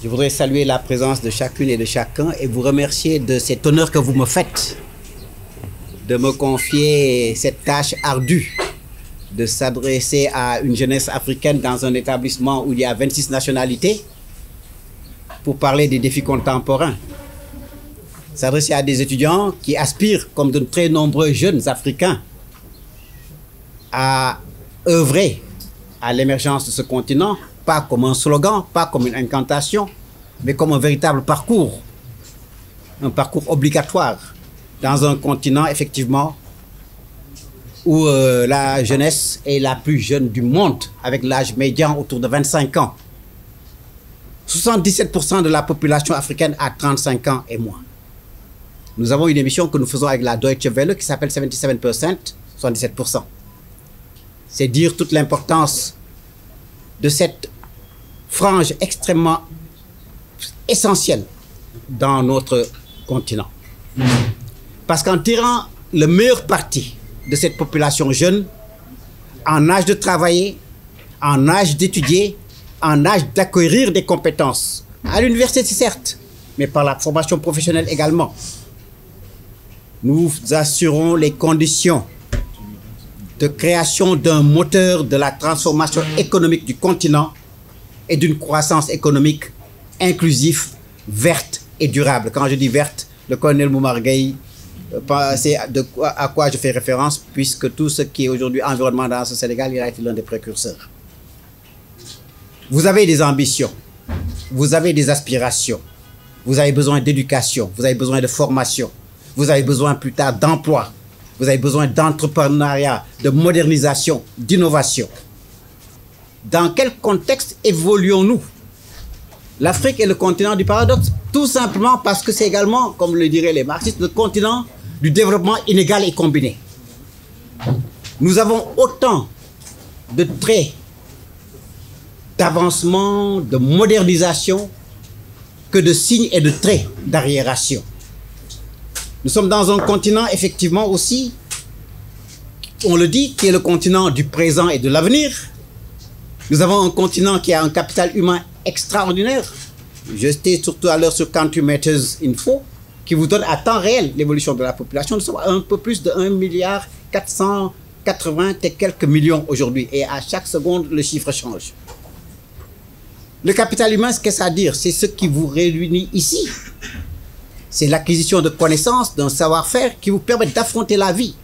Je voudrais saluer la présence de chacune et de chacun et vous remercier de cet honneur que vous me faites de me confier cette tâche ardue de s'adresser à une jeunesse africaine dans un établissement où il y a 26 nationalités pour parler des défis contemporains. S'adresser à des étudiants qui aspirent, comme de très nombreux jeunes Africains, à œuvrer à l'émergence de ce continent, pas comme un slogan, pas comme une incantation, mais comme un véritable parcours, un parcours obligatoire dans un continent, effectivement, où la jeunesse est la plus jeune du monde, avec l'âge médian autour de 25 ans. 77% de la population africaine a 35 ans et moins. Nous avons une émission que nous faisons avec la Deutsche Welle qui s'appelle 77%, 77%. C'est dire toute l'importance de cette frange extrêmement essentielle dans notre continent. Parce qu'en tirant le meilleur parti de cette population jeune, en âge de travailler, en âge d'étudier, en âge d'acquérir des compétences, à l'université certes, mais par la formation professionnelle également, nous assurons les conditions de création d'un moteur de la transformation économique du continent et d'une croissance économique inclusive, verte et durable. Quand je dis verte, le colonel Moumar Gueye, c'est à quoi je fais référence, puisque tout ce qui est aujourd'hui environnement dans ce Sénégal, il a été l'un des précurseurs. Vous avez des ambitions, vous avez des aspirations, vous avez besoin d'éducation, vous avez besoin de formation, vous avez besoin plus tard d'emploi, vous avez besoin d'entrepreneuriat, de modernisation, d'innovation. Dans quel contexte évoluons-nous? L'Afrique est le continent du paradoxe, tout simplement parce que c'est également, comme le diraient les marxistes, le continent du développement inégal et combiné. Nous avons autant de traits d'avancement, de modernisation, que de signes et de traits d'arriération. Nous sommes dans un continent, effectivement aussi, on le dit, qui est le continent du présent et de l'avenir. Nous avons un continent qui a un capital humain extraordinaire. J'étais surtout à l'heure sur Country Matters Info, qui vous donne à temps réel l'évolution de la population. Nous sommes à un peu plus de 1,480 et quelques millions aujourd'hui. Et à chaque seconde, le chiffre change. Le capital humain, qu'est-ce à dire? C'est ce qui vous réunit ici. C'est l'acquisition de connaissances, d'un savoir-faire qui vous permet d'affronter la vie,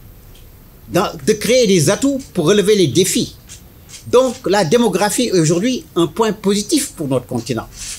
de créer des atouts pour relever les défis. Donc, la démographie est aujourd'hui un point positif pour notre continent.